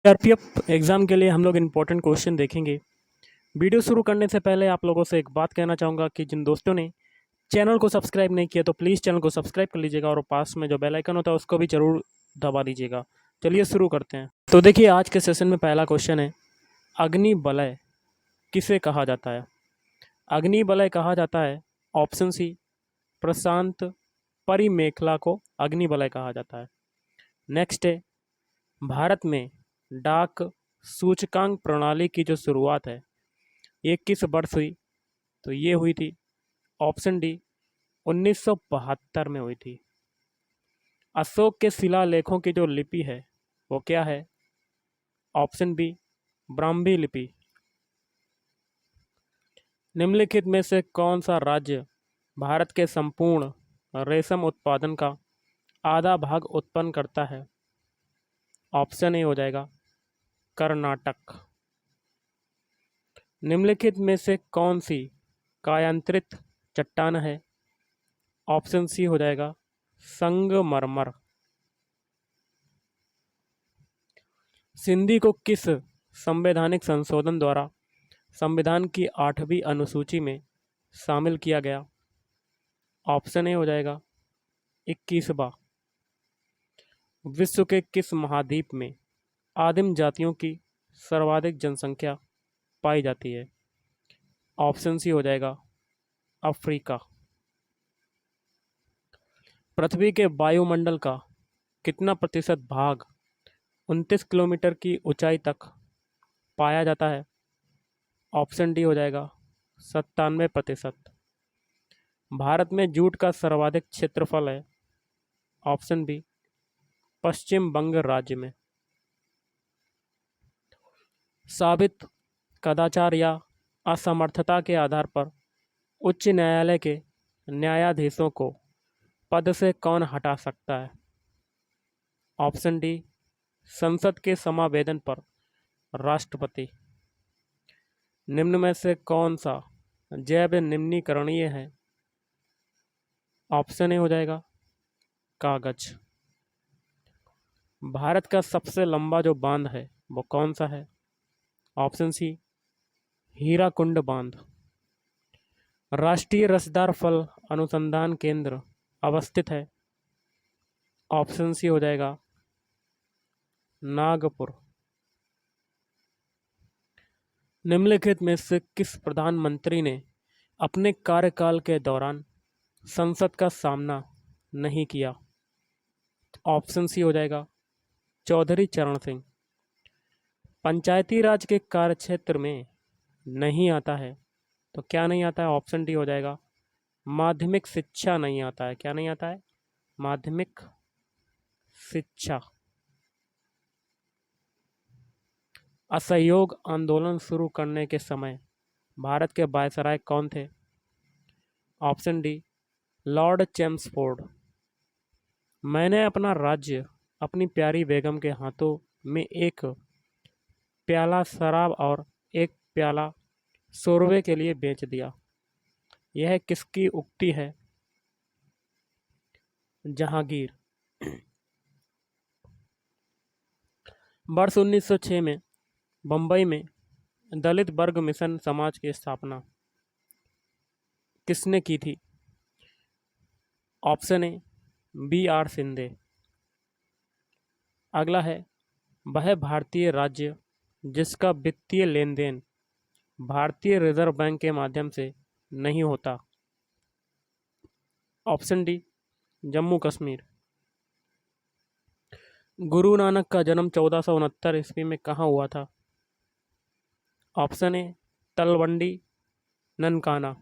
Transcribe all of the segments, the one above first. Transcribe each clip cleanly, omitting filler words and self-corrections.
CRPF exam के लिए हम लोग इम्पोर्टेंट क्वेश्चन देखेंगे। वीडियो शुरू करने से पहले आप लोगों से एक बात कहना चाहूँगा कि जिन दोस्तों ने चैनल को सब्सक्राइब नहीं किया तो प्लीज़ चैनल को सब्सक्राइब कर लीजिएगा और पास में जो बेल आइकन होता है उसको भी ज़रूर दबा दीजिएगा। चलिए शुरू करते हैं। तो देखिए, आज के सेशन में पहला क्वेश्चन है, अग्नि वलय किसे कहा जाता है? अग्नि वलय कहा जाता है, ऑप्शन सी, प्रशांत परिमेखला को अग्नि वलय कहा जाता है। नेक्स्ट है, भारत में डाक सूचकांक प्रणाली की जो शुरुआत है ये किस वर्ष हुई? तो ये हुई थी ऑप्शन डी 1972 में हुई थी। अशोक के शिलालेखों की जो लिपि है वो क्या है? ऑप्शन बी ब्राह्मी लिपि। निम्नलिखित में से कौन सा राज्य भारत के संपूर्ण रेशम उत्पादन का आधा भाग उत्पन्न करता है? ऑप्शन ए हो जाएगा कर्नाटक। निम्नलिखित में से कौन सी कायांतरित चट्टान है? ऑप्शन सी हो जाएगा संगमरमर। सिंधी को किस संवैधानिक संशोधन द्वारा संविधान की 8वीं अनुसूची में शामिल किया गया? ऑप्शन ए हो जाएगा 21वां। विश्व के किस महाद्वीप में आदिम जातियों की सर्वाधिक जनसंख्या पाई जाती है? ऑप्शन सी हो जाएगा अफ्रीका। पृथ्वी के वायुमंडल का कितना प्रतिशत भाग 29 किलोमीटर की ऊंचाई तक पाया जाता है? ऑप्शन डी हो जाएगा 97%। भारत में जूट का सर्वाधिक क्षेत्रफल है? ऑप्शन बी पश्चिम बंग राज्य में। साबित कदाचार या असमर्थता के आधार पर उच्च न्यायालय के न्यायाधीशों को पद से कौन हटा सकता है? ऑप्शन डी संसद के समावेदन पर राष्ट्रपति। निम्न में से कौन सा जैव निम्नीकरणीय है? ऑप्शन ए हो जाएगा कागज। भारत का सबसे लंबा जो बांध है वो कौन सा है? ऑप्शन सी हीराकुंड बांध। राष्ट्रीय रसदार फल अनुसंधान केंद्र अवस्थित है? ऑप्शन सी हो जाएगा नागपुर। निम्नलिखित में से किस प्रधानमंत्री ने अपने कार्यकाल के दौरान संसद का सामना नहीं किया? ऑप्शन सी हो जाएगा चौधरी चरण सिंह। पंचायती राज के कार्यक्षेत्र में नहीं आता है तो क्या नहीं आता है? ऑप्शन डी हो जाएगा माध्यमिक शिक्षा नहीं आता है। क्या नहीं आता है? माध्यमिक शिक्षा। असहयोग आंदोलन शुरू करने के समय भारत के वायसराय कौन थे? Option D Lord Chelmsford. मैंने अपना राज्य अपनी प्यारी बेगम के हाथों में एक प्याला शराब और एक प्याला शोरबे के लिए बेच दिया। यह किसकी उक्ति है? जहांगीर। वर्ष 1906 में बम्बई में दलित वर्ग मिशन समाज की स्थापना किसने की थी? Option A B.R. शिंदे। अगला है, वह भारतीय राज्य जिसका वित्तीय लेन देन भारतीय रिजर्व बैंक के माध्यम से नहीं होता? Option D Jammu Kashmir. गुरु नानक का जन्म 1469 ईस्वी में कहाँ हुआ था? Option A Talwandi Nankana.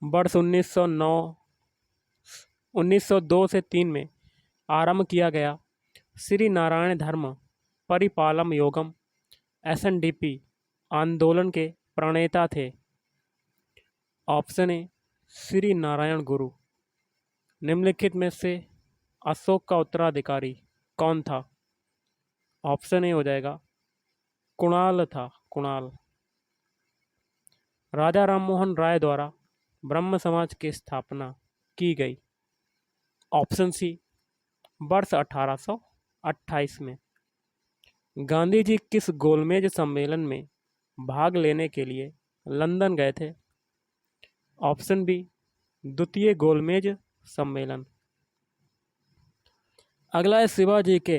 वर्ष 1902 से 3 में आरंभ किया गया श्री नारायण धर्म परिपालम योगम SNDP आंदोलन के प्रणेता थे? ऑप्शन ए श्री नारायण गुरु। निम्नलिखित में से अशोक का उत्तराधिकारी कौन था? ऑप्शन ए हो जाएगा कुणाल था, कुणाल। राजा राममोहन राय द्वारा ब्रह्म समाज की स्थापना की गई? ऑप्शन सी वर्ष 1828 में। गांधी जी किस गोलमेज सम्मेलन में भाग लेने के लिए लंदन गए थे? ऑप्शन बी, द्वितीय गोलमेज सम्मेलन। अगला है शिवाजी के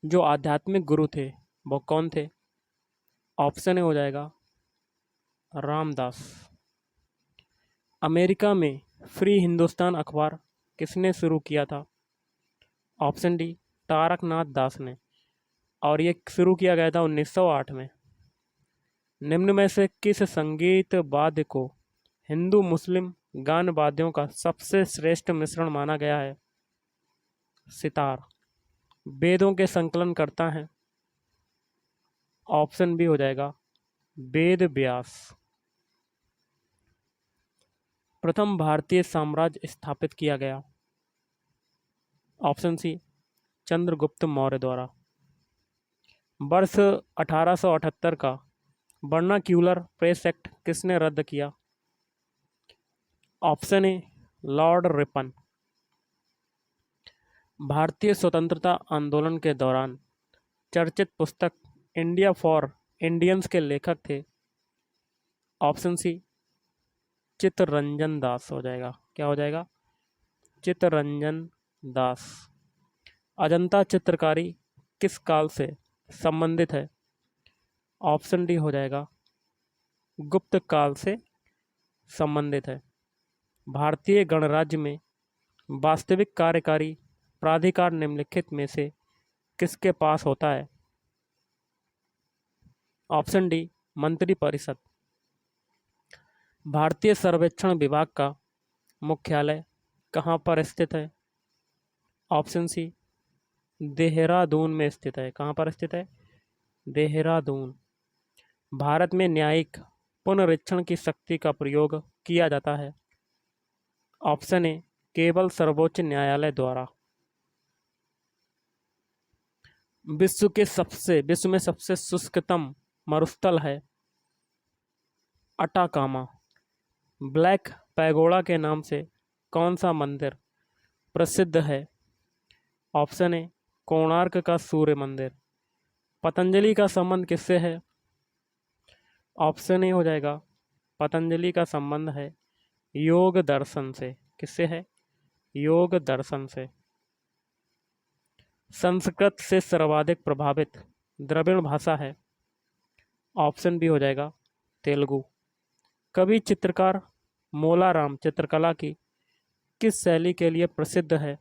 जो आध्यात्मिक गुरु थे वो कौन थे? ऑप्शन ए हो जाएगा रामदास। अमेरिका में फ्री हिंदुस्तान अखबार किसने शुरू किया था? ऑप्शन डी, तारकनाथ दास ने, और ये शुरू किया गया था 1908 में। निम्न में से किस संगीत वाद्य को हिंदू मुस्लिम गान वाद्यों का सबसे श्रेष्ठ मिश्रण माना गया है? सितार। वेदों के संकलन करता है? ऑप्शन बी हो जाएगा वेद व्यास। प्रथम भारतीय साम्राज्य स्थापित किया गया? ऑप्शन सी, चंद्रगुप्त मौर्य द्वारा। वर्ष 1878 का वर्नाक्यूलर प्रेस एक्ट किसने रद्द किया? Option A, Lord Ripon. भारतीय स्वतंत्रता आंदोलन के दौरान चर्चित पुस्तक इंडिया फॉर इंडियंस के लेखक थे? ऑप्शन सी, चित्तरंजन दास हो जाएगा। क्या हो जाएगा? चित्तरंजन दास। अजंता चित्रकारी किस काल से संबंधित है? ऑप्शन डी हो जाएगा गुप्त काल से संबंधित है। भारतीय गणराज्य में वास्तविक कार्यकारी प्राधिकार निम्नलिखित में से किसके पास होता है? ऑप्शन डी, मंत्रिपरिषद। भारतीय सर्वेक्षण विभाग का मुख्यालय कहाँ पर स्थित है? ऑप्शन सी, देहरादून में स्थित है। कहाँ पर स्थित है? देहरादून। भारत में न्यायिक पुनरीक्षण की शक्ति का प्रयोग किया जाता है? ऑप्शन ए, केवल सर्वोच्च न्यायालय द्वारा। विश्व में सबसे शुष्कतम मरुस्थल है? अटाकामा। ब्लैक पैगोडा के नाम से कौन सा मंदिर प्रसिद्ध है? ऑप्शन ए, कोणार्क का सूर्य मंदिर। पतंजलि का संबंध किससे है? ऑप्शन ए हो जाएगा पतंजलि का संबंध है योग दर्शन से। किससे है? योग दर्शन से। संस्कृत से सर्वाधिक प्रभावित द्रविड़ भाषा है? ऑप्शन बी हो जाएगा तेलुगु। कवि चित्रकार मोलाराम चित्रकला की किस शैली के लिए प्रसिद्ध है?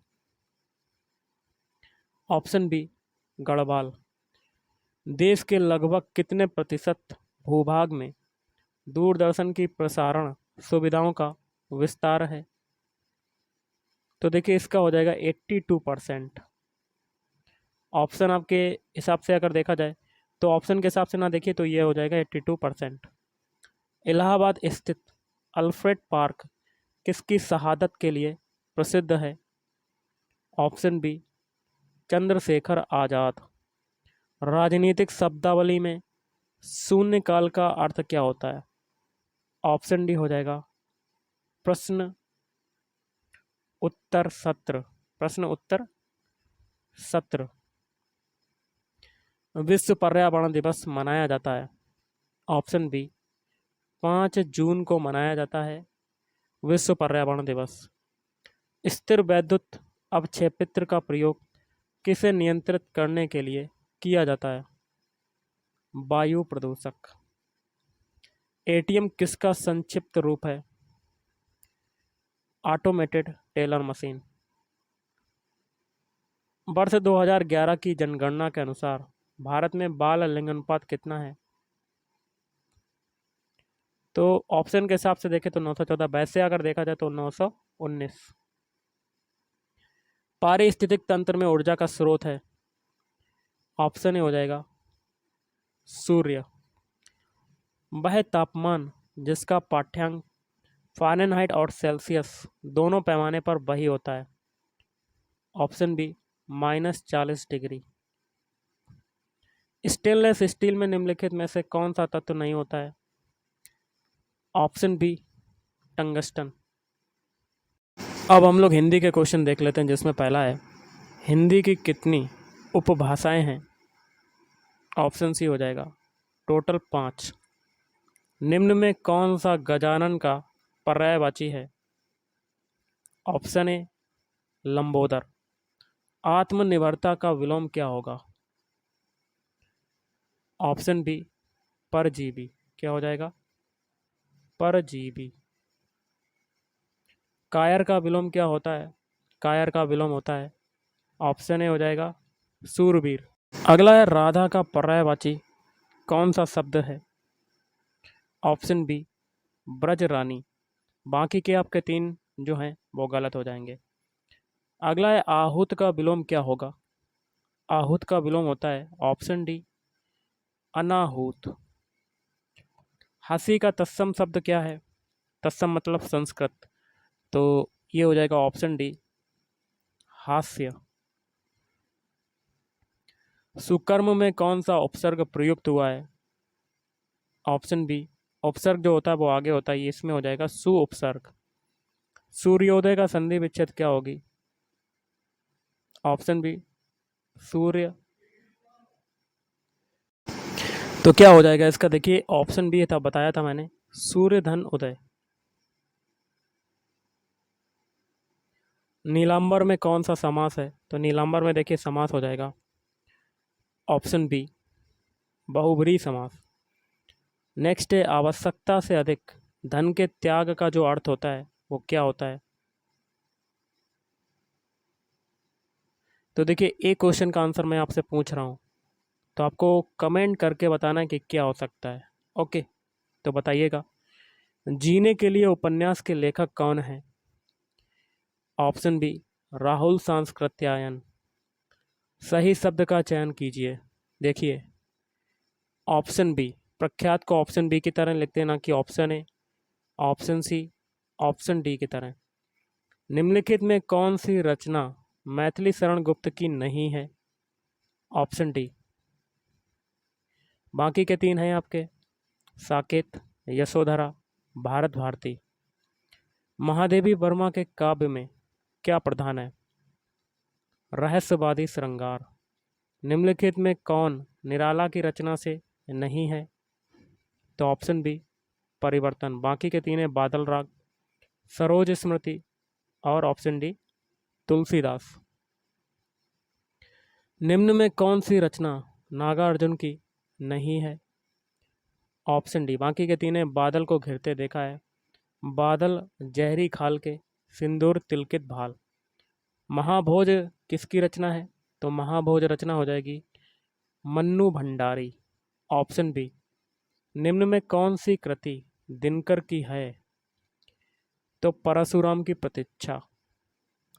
Option B, Garhwal. देश के लगभग कितने प्रतिशत भूभाग में दूरदर्शन की प्रसारण सुविधाओं का विस्तार है? तो देखिए इसका हो जाएगा 82%। ऑप्शन आपके हिसाब से अगर देखा जाए तो ऑप्शन के हिसाब से ना देखिए तो ये हो जाएगा 82%। इलाहाबाद स्थित अल्फ्रेड पार्क किसकी शहादत के लिए प्रसिद्ध है? Option B, Chandrashekhar Azad. राजनीतिक शब्दावली में शून्यकाल का अर्थ क्या होता है? ऑप्शन डी हो जाएगा प्रश्न उत्तर सत्र। प्रश्न उत्तर सत्र। विश्व पर्यावरण दिवस मनाया जाता है? ऑप्शन बी, 5 जून को मनाया जाता है विश्व पर्यावरण दिवस। स्थिर वैद्युत अवक्षेपित्र का प्रयोग किसे नियंत्रित करने के लिए किया जाता है? वायु प्रदूषक। एटीएम किसका संक्षिप्त रूप है? Automated teller machine. वर्ष 2011 की जनगणना के अनुसार भारत में बाल लिंगानुपात कितना है? तो ऑप्शन के हिसाब से देखें तो 914, वैसे अगर देखा जाए तो 919। पारिस्थितिक तंत्र में ऊर्जा का स्रोत है? ऑप्शन ए हो जाएगा सूर्य। वह तापमान जिसका पाठ्यांक फ़ारेनहाइट और सेल्सियस दोनों पैमाने पर वही होता है? Option B, -40 degree. Stainless steel में निम्नलिखित में से कौन सा तत्व नहीं होता है? Option B, tungsten. अब हम लोग हिंदी के क्वेश्चन देख लेते हैं जिसमें पहला है हिंदी की कितनी उपभाषाएं हैं? ऑप्शन सी हो जाएगा टोटल 5। निम्न में कौन सा गजानन का पर्यायवाची है? Option A Lambodar. आत्मनिर्भरता का विलोम क्या होगा? ऑप्शन बी परजीवी। क्या हो जाएगा? परजीवी। कायर का विलोम क्या होता है? कायर का विलोम होता है, ऑप्शन ए हो जाएगा सूरवीर। अगला है राधा का पर्यायवाची कौन सा शब्द है? ऑप्शन बी ब्रजरानी। बाकी के आपके 3 जो हैं वो गलत हो जाएंगे। अगला है आहूत का विलोम क्या होगा? आहूत का विलोम होता है ऑप्शन डी अनाहूत। हंसी का तत्सम शब्द क्या है? तत्सम मतलब संस्कृत, तो ये हो जाएगा ऑप्शन डी हास्य। सुकर्म में कौन सा उपसर्ग प्रयुक्त हुआ है? ऑप्शन बी उपसर्ग जो होता है वो आगे होता है, ये इसमें हो जाएगा सु उपसर्ग। सूर्योदय का संधि विच्छेद क्या होगी? ऑप्शन बी सूर्य। तो क्या हो जाएगा इसका? देखिए ऑप्शन बी था, बताया था मैंने, सूर्य धन उदय। नीलांबर में कौन सा समास है? तो नीलांबर में देखिए समास हो जाएगा ऑप्शन बी बहुब्रीहि समास। नेक्स्ट है आवश्यकता से अधिक धन के त्याग का जो अर्थ होता है वो क्या होता है? तो देखिए एक क्वेश्चन का आंसर मैं आपसे पूछ रहा हूँ, तो आपको कमेंट करके बताना है कि क्या हो सकता है। ओके, तो बताइएगा। जीने के लिए उपन्यास के लेखक कौन है? Option B Rahul Sankrityayan. सही शब्द का चयन कीजिए। देखिए ऑप्शन बी, प्रख्यात को ऑप्शन बी की तरह लिखते हैं, ना कि option A, option C, option D की तरह। निम्नलिखित में कौन सी रचना मैथिली शरण गुप्त की नहीं है? Option D. बाकी के 3 हैं आपके साकेत, यशोधरा, भारत भारती। महादेवी वर्मा के काव्य में क्या प्रधान है? रहस्यवादी श्रृंगार। निम्नलिखित में कौन निराला की रचना से नहीं है? तो ऑप्शन बी परिवर्तन। बाकी के 3 है बादल राग, सरोज स्मृति और ऑप्शन डी तुलसीदास। निम्न में कौन सी रचना नागार्जुन की नहीं है? Option D. बाकी के 3 है बादल को घिरते देखा है, बादल जहरी खाल के, सिंदूर तिलकित भाल। महाभोज किसकी रचना है? तो महाभोज रचना हो जाएगी मन्नू भंडारी, ऑप्शन बी। निम्न में कौन सी कृति दिनकर की है? तो परशुराम की प्रतीक्षा,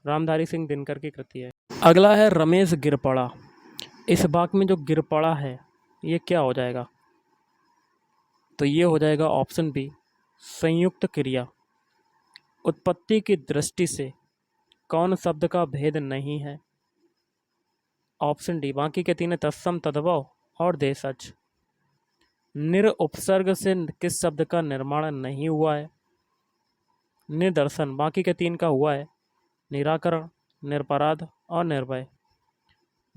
रामधारी सिंह दिनकर की कृति है। अगला है रमेश गिरपड़ा। इस वाक्य में जो गिरपड़ा है ये क्या हो जाएगा? तो ये हो जाएगा ऑप्शन बी संयुक्त क्रिया। उत्पत्ति की दृष्टि से कौन शब्द का भेद नहीं है? Option D. बाकी के 3 तत्सम, तद्भव और देशज। निर उपसर्ग से किस शब्द का निर्माण नहीं हुआ है? निदर्शन। बाकी के 3 का हुआ है, निराकरण, निरपराध और निर्भय।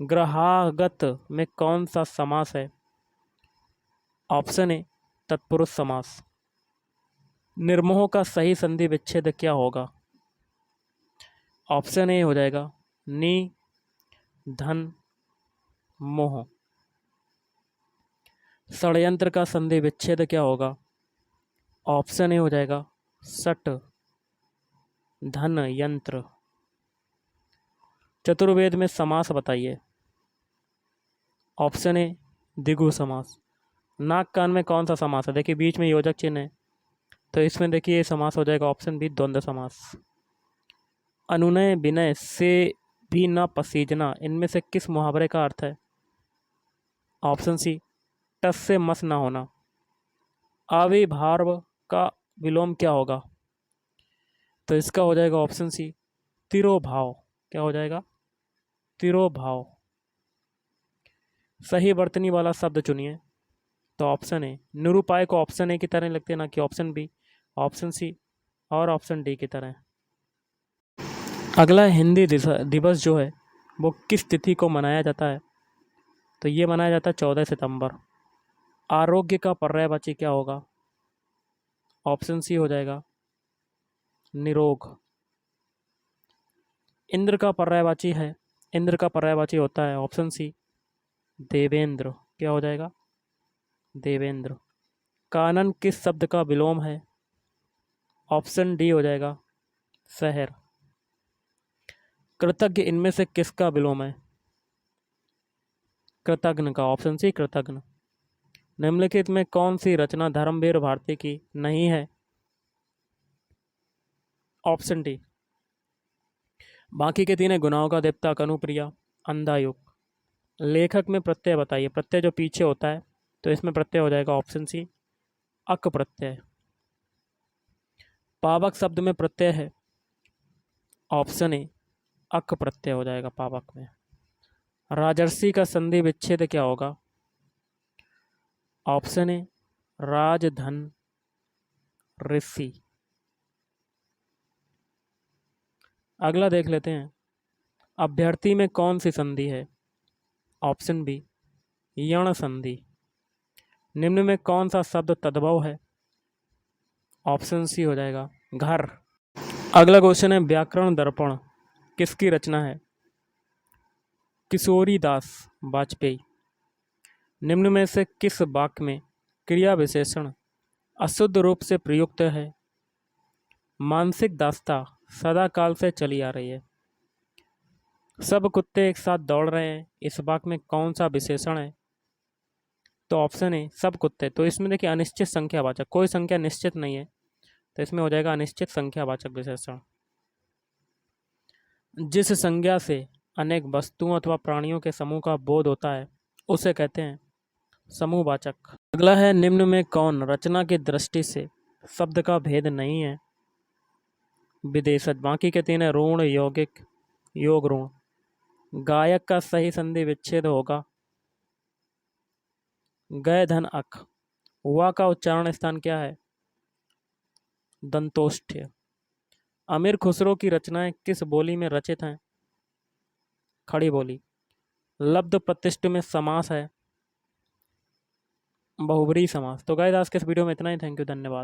ग्रहागत में कौन सा समास है? ऑप्शन ए तत्पुरुष समास। निर्मोह का सही संधि विच्छेद क्या होगा? ऑप्शन ए हो जाएगा नि धन मोह। षड्यंत्र का संधि विच्छेद क्या होगा? ऑप्शन ए हो जाएगा सट धन यंत्र। चतुर्वेद में समास बताइए। ऑप्शन ए द्विगु समास। नाक कान में कौन सा समास है? देखिए बीच में योजक चिन्ह है, तो इसमें देखिए ये समास हो जाएगा ऑप्शन बी द्वंद्व समास। अनुनय विनय से भी न पसीजना, इनमें से किस मुहावरे का अर्थ है? ऑप्शन सी टस से मस ना होना। अविभार्व का विलोम क्या होगा? तो इसका हो जाएगा ऑप्शन सी तिरोभाव। क्या हो जाएगा? तिरोभाव। सही वर्तनी वाला शब्द चुनिए। तो ऑप्शन ए। निरूपाय को ऑप्शन ए की तरह लिखते हैं, ना कि ऑप्शन बी, ऑप्शन सी और ऑप्शन डी की तरह। अगला हिंदी दिवस जो है वो किस तिथि को मनाया जाता है? तो ये मनाया जाता है 14 सितंबर। आरोग्य का पर्यायवाची क्या होगा? ऑप्शन सी हो जाएगा निरोग। इंद्र का पर्यायवाची है, इंद्र का पर्यायवाची होता है ऑप्शन सी देवेंद्र। क्या हो जाएगा? देवेंद्र। कानन किस शब्द का विलोम है? ऑप्शन डी हो जाएगा शहर। कृतज्ञ इनमें से किसका विलोम है? कृतघ्न का। ऑप्शन सी कृतघ्न। निम्नलिखित में कौन सी रचना धर्मवीर भारती की नहीं है? ऑप्शन डी बाकी के तीन है गुनाहों का देवता, कनुप्रिया, अंधायुग। लेखक में प्रत्यय बताइए, प्रत्यय जो पीछे होता है तो इसमें प्रत्यय हो जाएगा ऑप्शन सी अक प्रत्यय। पावक शब्द में प्रत्यय है, ऑप्शन ए अक प्रत्यय हो जाएगा पावक में। राजर्षि का संधि विच्छेद क्या होगा? ऑप्शन ए राजधन ऋषि। अगला देख लेते हैं, अभ्यर्थी में कौन सी संधि है? ऑप्शन बी यण संधि। निम्न में कौन सा शब्द तद्भव है? ऑप्शन सी हो जाएगा घर। अगला क्वेश्चन है, व्याकरण दर्पण किसकी रचना है? किशोरी दास वाजपेयी। निम्न में से किस वाक्य में क्रिया विशेषण अशुद्ध रूप से प्रयुक्त है? मानसिक दास्ता सदा काल से चली आ रही है। सब कुत्ते एक साथ दौड़ रहे हैं, इस वाक्य में कौन सा विशेषण है? तो ऑप्शन है सब कुत्ते। तो इसमें देखिए अनिश्चित संख्यावाचक, कोई संख्या निश्चित नहीं है, तो इसमें हो जाएगा अनिश्चित संख्यावाचक विशेषण। जिस संज्ञा से अनेक वस्तुओं अथवा प्राणियों के समूह का बोध होता है उसे कहते हैं समूहवाचक। अगला है, निम्न में कौन रचना की दृष्टि से शब्द का भेद नहीं है? विदेशज। बाकी के तीन है ऋण, यौगिक, योग ऋण। गायक का सही संधि विच्छेद होगा गय धन अक। वा का उच्चारण स्थान क्या है? दंतोष्ठ्य। अमीर खुसरो की रचनाएं किस बोली में रचित हैं? खड़ी बोली। लब्ध प्रतिष्ठ में समास है बहुब्रीहि समास। तो गाइस आज के इस वीडियो में इतना ही। थैंक यू, धन्यवाद।